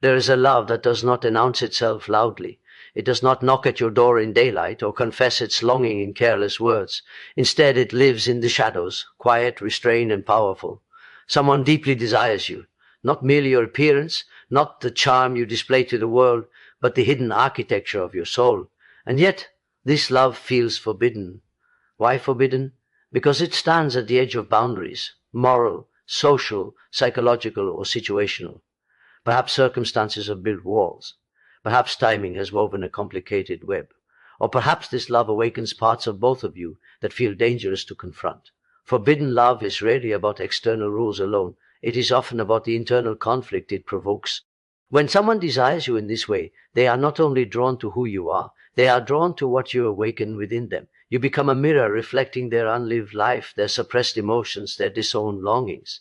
There is a love that does not announce itself loudly. It does not knock at your door in daylight or confess its longing in careless words. Instead, it lives in the shadows, quiet, restrained, and powerful. Someone deeply desires you, not merely your appearance, not the charm you display to the world, but the hidden architecture of your soul. And yet, this love feels forbidden. Why forbidden? Because it stands at the edge of boundaries, moral, social, psychological, or situational. Perhaps circumstances have built walls. Perhaps timing has woven a complicated web. Or perhaps this love awakens parts of both of you that feel dangerous to confront. Forbidden love is rarely about external rules alone. It is often about the internal conflict it provokes. When someone desires you in this way, they are not only drawn to who you are, they are drawn to what you awaken within them. You become a mirror reflecting their unlived life, their suppressed emotions, their disowned longings.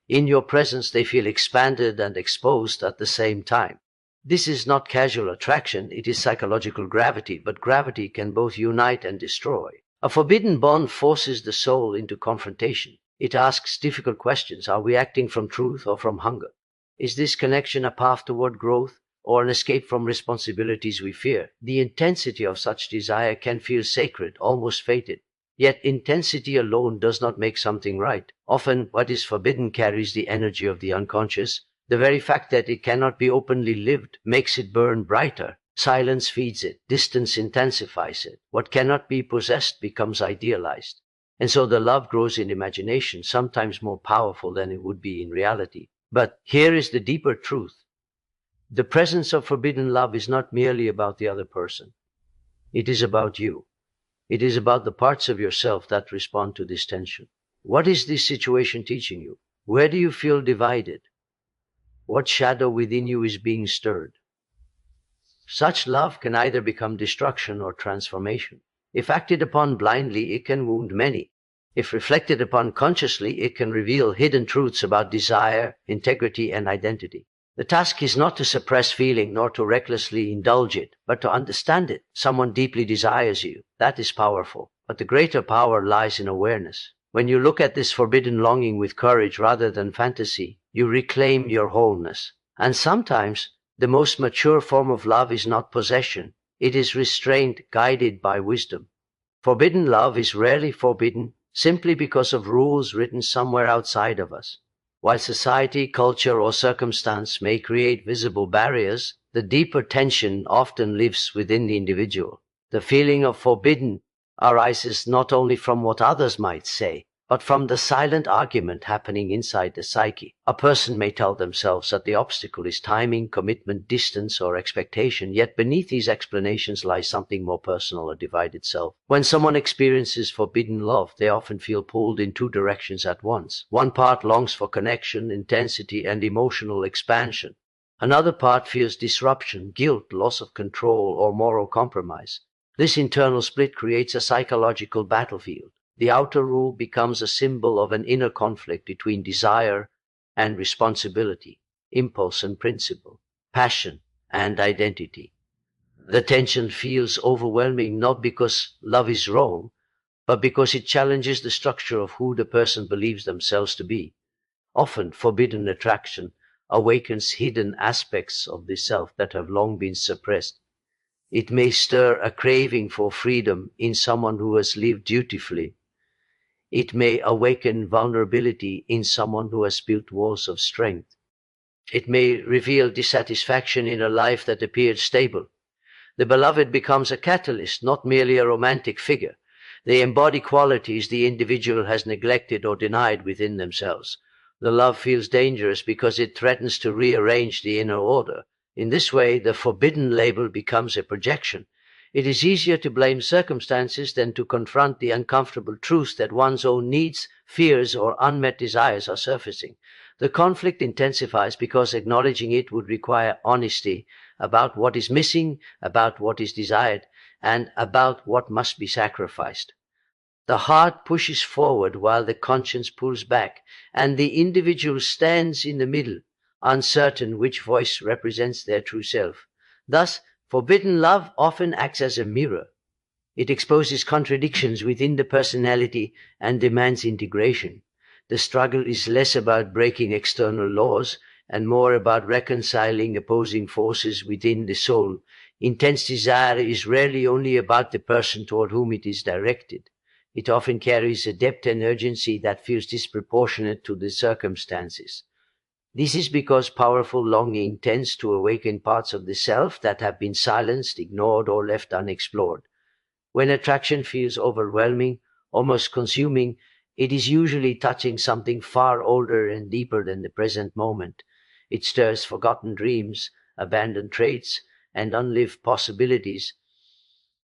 In your presence, they feel expanded and exposed at the same time. This is not casual attraction, it is psychological gravity, but gravity can both unite and destroy. A forbidden bond forces the soul into confrontation. It asks difficult questions. Are we acting from truth or from hunger? Is this connection a path toward growth or an escape from responsibilities we fear? The intensity of such desire can feel sacred, almost fated. Yet intensity alone does not make something right. Often what is forbidden carries the energy of the unconscious. The very fact that it cannot be openly lived makes it burn brighter. Silence feeds it. Distance intensifies it. What cannot be possessed becomes idealized. And so the love grows in imagination, sometimes more powerful than it would be in reality. But here is the deeper truth. The presence of forbidden love is not merely about the other person. It is about you. It is about the parts of yourself that respond to this tension. What is this situation teaching you? Where do you feel divided? What shadow within you is being stirred? Such love can either become destruction or transformation. If acted upon blindly, it can wound many. If reflected upon consciously, it can reveal hidden truths about desire, integrity, and identity. The task is not to suppress feeling nor to recklessly indulge it, but to understand it. Someone deeply desires you. That is powerful. But the greater power lies in awareness. When you look at this forbidden longing with courage rather than fantasy, you reclaim your wholeness. And sometimes the most mature form of love is not possession. It is restraint guided by wisdom. Forbidden love is rarely forbidden simply because of rules written somewhere outside of us. While society, culture, or circumstance may create visible barriers, the deeper tension often lives within the individual. The feeling of forbidden arises not only from what others might say, but from the silent argument happening inside the psyche. A person may tell themselves that the obstacle is timing, commitment, distance, or expectation, yet beneath these explanations lies something more personal, a divided self. When someone experiences forbidden love, they often feel pulled in two directions at once. One part longs for connection, intensity, and emotional expansion. Another part fears disruption, guilt, loss of control, or moral compromise. This internal split creates a psychological battlefield. The outer rule becomes a symbol of an inner conflict between desire and responsibility, impulse and principle, passion and identity. The tension feels overwhelming not because love is wrong, but because it challenges the structure of who the person believes themselves to be. Often, forbidden attraction awakens hidden aspects of the self that have long been suppressed. It may stir a craving for freedom in someone who has lived dutifully. It may awaken vulnerability in someone who has built walls of strength. It may reveal dissatisfaction in a life that appeared stable. The beloved becomes a catalyst, not merely a romantic figure. They embody qualities the individual has neglected or denied within themselves. The love feels dangerous because it threatens to rearrange the inner order. In this way, the forbidden label becomes a projection. It is easier to blame circumstances than to confront the uncomfortable truth that one's own needs, fears, or unmet desires are surfacing. The conflict intensifies because acknowledging it would require honesty about what is missing, about what is desired, and about what must be sacrificed. The heart pushes forward while the conscience pulls back, and the individual stands in the middle, uncertain which voice represents their true self. Thus, forbidden love often acts as a mirror. It exposes contradictions within the personality and demands integration. The struggle is less about breaking external laws and more about reconciling opposing forces within the soul. Intense desire is rarely only about the person toward whom it is directed. It often carries a depth and urgency that feels disproportionate to the circumstances. This is because powerful longing tends to awaken parts of the self that have been silenced, ignored, or left unexplored. When attraction feels overwhelming, almost consuming, it is usually touching something far older and deeper than the present moment. It stirs forgotten dreams, abandoned traits, and unlived possibilities.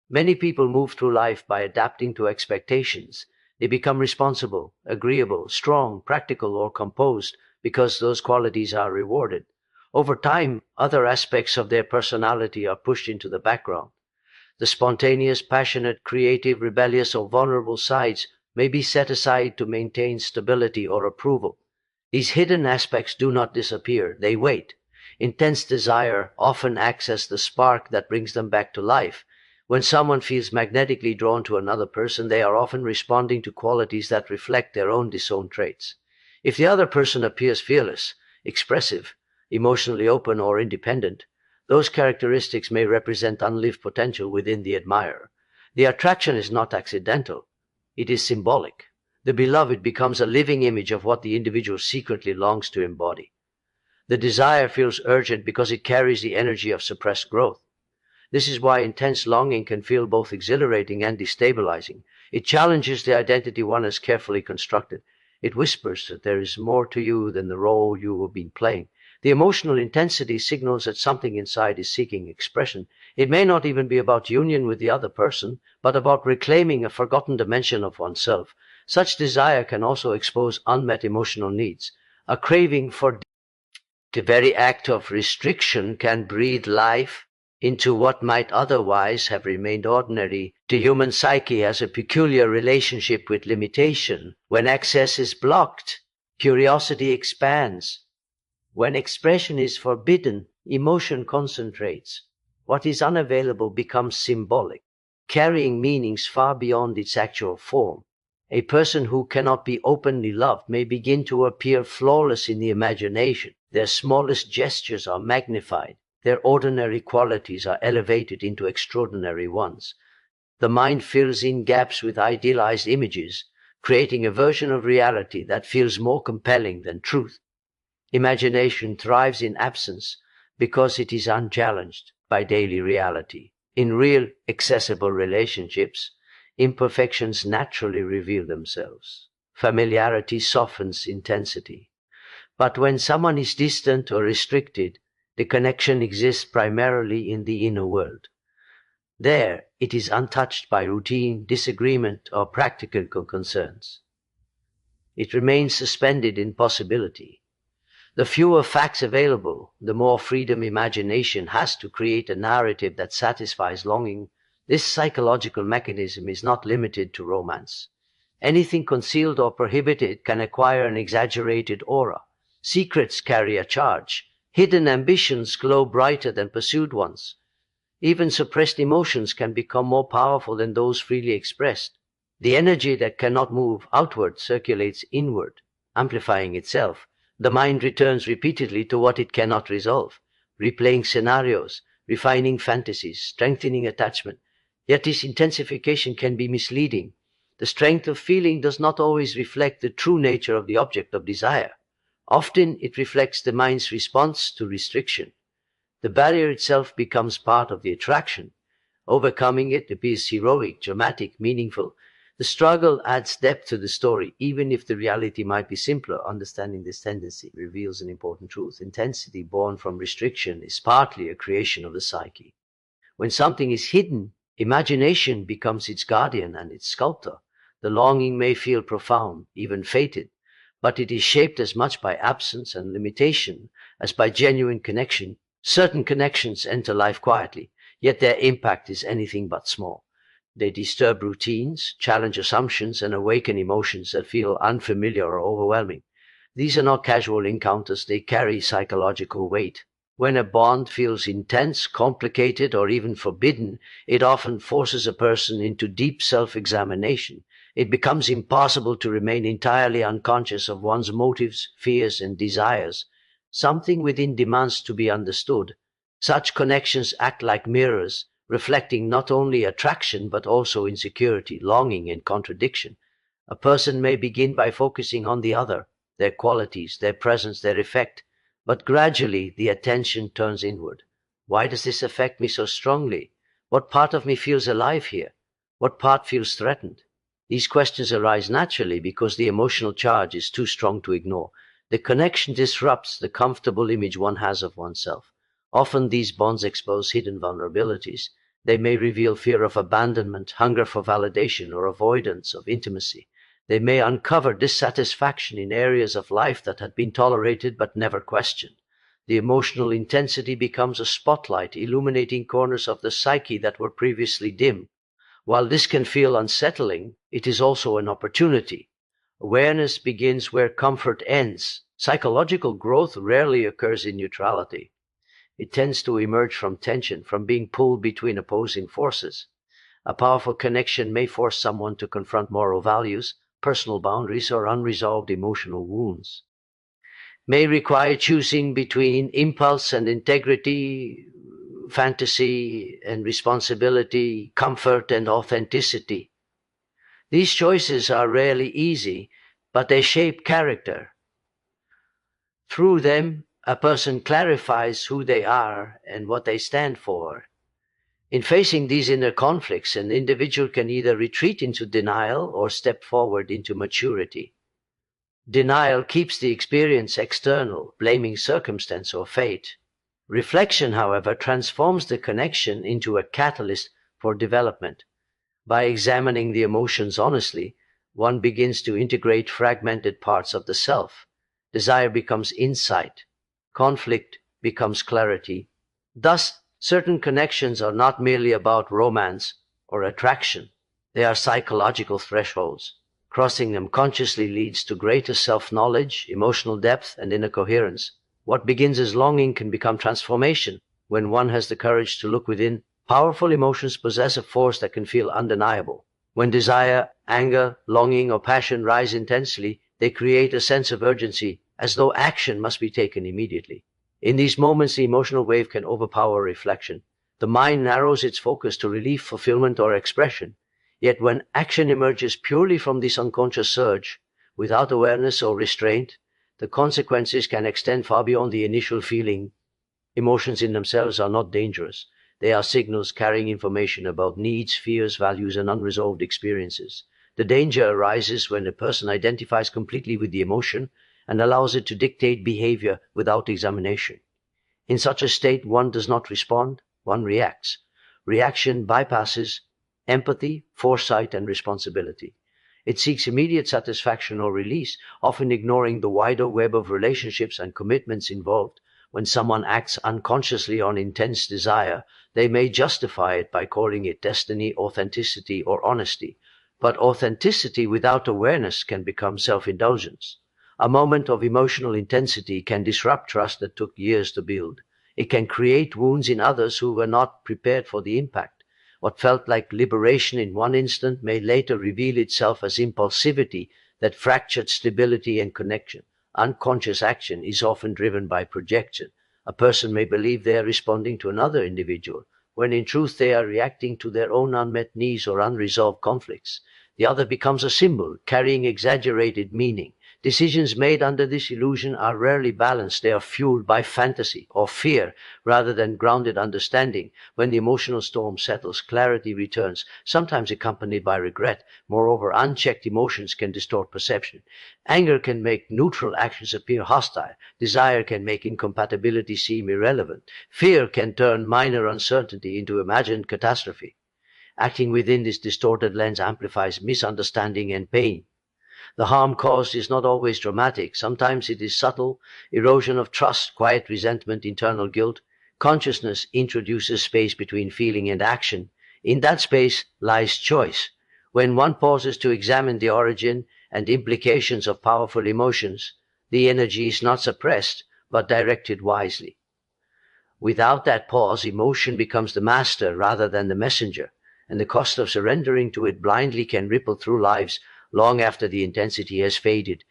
Many people move through life by adapting to expectations. They become responsible, agreeable, strong, practical, or composed because those qualities are rewarded. Over time, other aspects of their personality are pushed into the background. The spontaneous, passionate, creative, rebellious, or vulnerable sides may be set aside to maintain stability or approval. These hidden aspects do not disappear, they wait. Intense desire often acts as the spark that brings them back to life. When someone feels magnetically drawn to another person, they are often responding to qualities that reflect their own disowned traits. If the other person appears fearless, expressive, emotionally open, or independent, those characteristics may represent unlived potential within the admirer. The attraction is not accidental. It is symbolic. The beloved becomes a living image of what the individual secretly longs to embody. The desire feels urgent because it carries the energy of suppressed growth. This is why intense longing can feel both exhilarating and destabilizing. It challenges the identity one has carefully constructed. It whispers that there is more to you than the role you have been playing. The emotional intensity signals that something inside is seeking expression. It may not even be about union with the other person, but about reclaiming a forgotten dimension of oneself. Such desire can also expose unmet emotional needs. A craving for the very act of restriction can breathe life into what might otherwise have remained ordinary. The human psyche has a peculiar relationship with limitation. When access is blocked, curiosity expands. When expression is forbidden, emotion concentrates. What is unavailable becomes symbolic, carrying meanings far beyond its actual form. A person who cannot be openly loved may begin to appear flawless in the imagination. Their smallest gestures are magnified. Their ordinary qualities are elevated into extraordinary ones. The mind fills in gaps with idealized images, creating a version of reality that feels more compelling than truth. Imagination thrives in absence because it is unchallenged by daily reality. In real, accessible relationships, imperfections naturally reveal themselves. Familiarity softens intensity. But when someone is distant or restricted, the connection exists primarily in the inner world. There, it is untouched by routine, disagreement, or practical concerns. It remains suspended in possibility. The fewer facts available, the more freedom imagination has to create a narrative that satisfies longing. This psychological mechanism is not limited to romance. Anything concealed or prohibited can acquire an exaggerated aura. Secrets carry a charge. Hidden ambitions glow brighter than pursued ones. Even suppressed emotions can become more powerful than those freely expressed. The energy that cannot move outward circulates inward, amplifying itself. The mind returns repeatedly to what it cannot resolve, replaying scenarios, refining fantasies, strengthening attachment. Yet this intensification can be misleading. The strength of feeling does not always reflect the true nature of the object of desire. Often it reflects the mind's response to restriction. The barrier itself becomes part of the attraction. Overcoming it appears heroic, dramatic, meaningful. The struggle adds depth to the story, even if the reality might be simpler. Understanding this tendency reveals an important truth. Intensity born from restriction is partly a creation of the psyche. When something is hidden, imagination becomes its guardian and its sculptor. The longing may feel profound, even fated, but it is shaped as much by absence and limitation as by genuine connection. Certain connections enter life quietly, yet their impact is anything but small. They disturb routines, challenge assumptions, and awaken emotions that feel unfamiliar or overwhelming. These are not casual encounters, they carry psychological weight. When a bond feels intense, complicated, or even forbidden, it often forces a person into deep self-examination. It becomes impossible to remain entirely unconscious of one's motives, fears, and desires. Something within demands to be understood. Such connections act like mirrors, reflecting not only attraction but also insecurity, longing, and contradiction. A person may begin by focusing on the other, their qualities, their presence, their effect, but gradually the attention turns inward. Why does this affect me so strongly? What part of me feels alive here? What part feels threatened? These questions arise naturally because the emotional charge is too strong to ignore. The connection disrupts the comfortable image one has of oneself. Often these bonds expose hidden vulnerabilities. They may reveal fear of abandonment, hunger for validation, or avoidance of intimacy. They may uncover dissatisfaction in areas of life that had been tolerated but never questioned. The emotional intensity becomes a spotlight, illuminating corners of the psyche that were previously dim. While this can feel unsettling, it is also an opportunity. Awareness begins where comfort ends. Psychological growth rarely occurs in neutrality. It tends to emerge from tension, from being pulled between opposing forces. A powerful connection may force someone to confront moral values, personal boundaries, or unresolved emotional wounds. May require choosing between impulse and integrity, fantasy and responsibility, comfort and authenticity. These choices are rarely easy, but they shape character. Through them, a person clarifies who they are and what they stand for. In facing these inner conflicts, an individual can either retreat into denial or step forward into maturity. Denial keeps the experience external, blaming circumstance or fate. Reflection, however, transforms the connection into a catalyst for development. By examining the emotions honestly, one begins to integrate fragmented parts of the self. Desire becomes insight. Conflict becomes clarity. Thus, certain connections are not merely about romance or attraction. They are psychological thresholds. Crossing them consciously leads to greater self-knowledge, emotional depth, and inner coherence. What begins as longing can become transformation when one has the courage to look within. Powerful emotions possess a force that can feel undeniable. When desire, anger, longing, or passion rise intensely, they create a sense of urgency, as though action must be taken immediately. In these moments, the emotional wave can overpower reflection. The mind narrows its focus to relief, fulfillment, or expression. Yet when action emerges purely from this unconscious surge, without awareness or restraint, the consequences can extend far beyond the initial feeling. Emotions in themselves are not dangerous. They are signals carrying information about needs, fears, values, and unresolved experiences. The danger arises when a person identifies completely with the emotion and allows it to dictate behavior without examination. In such a state, one does not respond, one reacts. Reaction bypasses empathy, foresight, and responsibility. It seeks immediate satisfaction or release, often ignoring the wider web of relationships and commitments involved. When someone acts unconsciously on intense desire, they may justify it by calling it destiny, authenticity, or honesty. But authenticity without awareness can become self-indulgence. A moment of emotional intensity can disrupt trust that took years to build. It can create wounds in others who were not prepared for the impact. What felt like liberation in one instant may later reveal itself as impulsivity that fractured stability and connection. Unconscious action is often driven by projection. A person may believe they are responding to another individual, when in truth they are reacting to their own unmet needs or unresolved conflicts. The other becomes a symbol, carrying exaggerated meaning. Decisions made under this illusion are rarely balanced. They are fueled by fantasy or fear rather than grounded understanding. When the emotional storm settles, clarity returns, sometimes accompanied by regret. Moreover, unchecked emotions can distort perception. Anger can make neutral actions appear hostile. Desire can make incompatibility seem irrelevant. Fear can turn minor uncertainty into imagined catastrophe. Acting within this distorted lens amplifies misunderstanding and pain. The harm caused is not always dramatic. Sometimes it is subtle: erosion of trust, quiet resentment, internal guilt. Consciousness introduces space between feeling and action. In that space lies choice. When one pauses to examine the origin and implications of powerful emotions, the energy is not suppressed, but directed wisely. Without that pause, emotion becomes the master rather than the messenger, and the cost of surrendering to it blindly can ripple through lives long after the intensity has faded.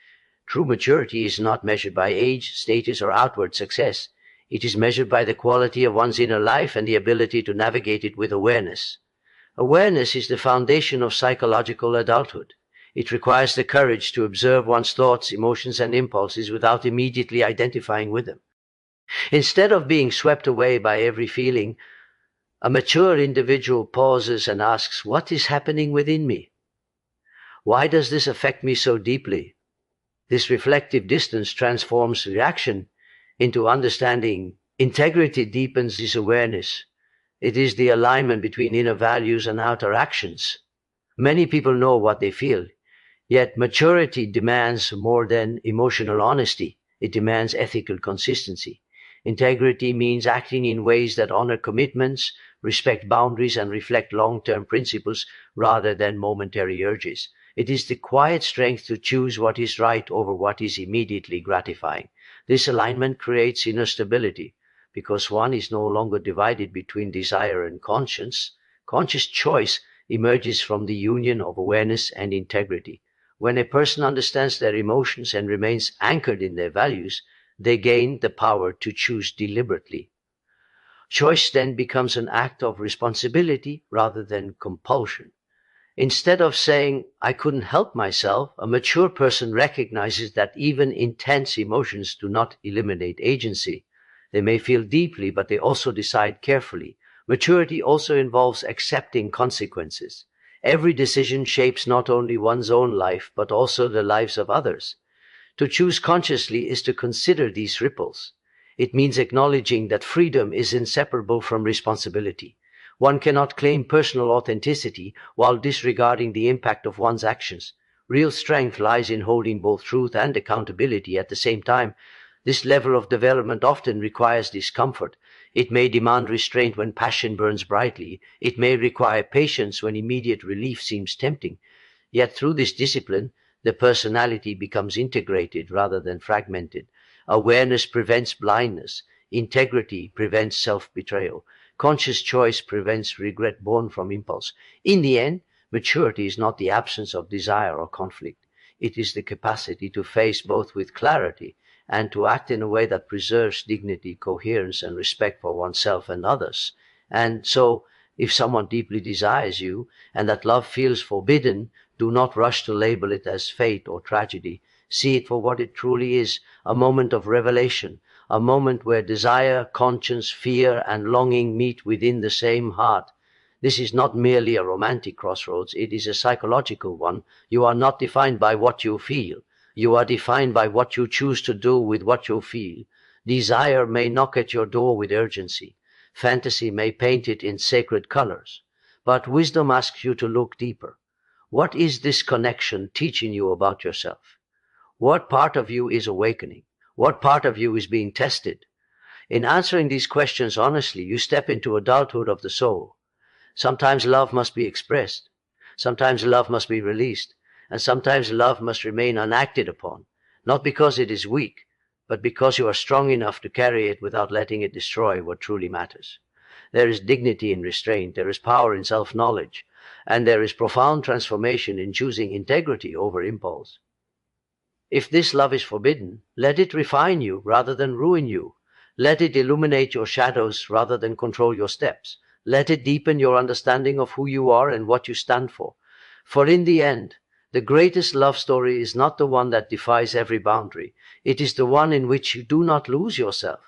True maturity is not measured by age, status, or outward success. It is measured by the quality of one's inner life and the ability to navigate it with awareness. Awareness is the foundation of psychological adulthood. It requires the courage to observe one's thoughts, emotions, and impulses without immediately identifying with them. Instead of being swept away by every feeling, a mature individual pauses and asks, "What is happening within me? Why does this affect me so deeply?" This reflective distance transforms reaction into understanding. Integrity deepens this awareness. It is the alignment between inner values and outer actions. Many people know what they feel, yet maturity demands more than emotional honesty. It demands ethical consistency. Integrity means acting in ways that honor commitments, respect boundaries, and reflect long-term principles rather than momentary urges. It is the quiet strength to choose what is right over what is immediately gratifying. This alignment creates inner stability because one is no longer divided between desire and conscience. Conscious choice emerges from the union of awareness and integrity. When a person understands their emotions and remains anchored in their values, they gain the power to choose deliberately. Choice then becomes an act of responsibility rather than compulsion. Instead of saying, "I couldn't help myself," a mature person recognizes that even intense emotions do not eliminate agency. They may feel deeply, but they also decide carefully. Maturity also involves accepting consequences. Every decision shapes not only one's own life, but also the lives of others. To choose consciously is to consider these ripples. It means acknowledging that freedom is inseparable from responsibility. One cannot claim personal authenticity while disregarding the impact of one's actions. Real strength lies in holding both truth and accountability at the same time. This level of development often requires discomfort. It may demand restraint when passion burns brightly. It may require patience when immediate relief seems tempting. Yet through this discipline, the personality becomes integrated rather than fragmented. Awareness prevents blindness. Integrity prevents self-betrayal. Conscious choice prevents regret born from impulse. In the end, maturity is not the absence of desire or conflict. It is the capacity to face both with clarity and to act in a way that preserves dignity, coherence, and respect for oneself and others. And so, if someone deeply desires you and that love feels forbidden, do not rush to label it as fate or tragedy. See it for what it truly is, a moment of revelation, a moment where desire, conscience, fear, and longing meet within the same heart. This is not merely a romantic crossroads, it is a psychological one. You are not defined by what you feel. You are defined by what you choose to do with what you feel. Desire may knock at your door with urgency. Fantasy may paint it in sacred colors. But wisdom asks you to look deeper. What is this connection teaching you about yourself? What part of you is awakening? What part of you is being tested? In answering these questions honestly, you step into adulthood of the soul. Sometimes love must be expressed. Sometimes love must be released. And sometimes love must remain unacted upon, not because it is weak, but because you are strong enough to carry it without letting it destroy what truly matters. There is dignity in restraint, there is power in self-knowledge, and there is profound transformation in choosing integrity over impulse. If this love is forbidden, let it refine you rather than ruin you. Let it illuminate your shadows rather than control your steps. Let it deepen your understanding of who you are and what you stand for. For in the end, the greatest love story is not the one that defies every boundary. It is the one in which you do not lose yourself.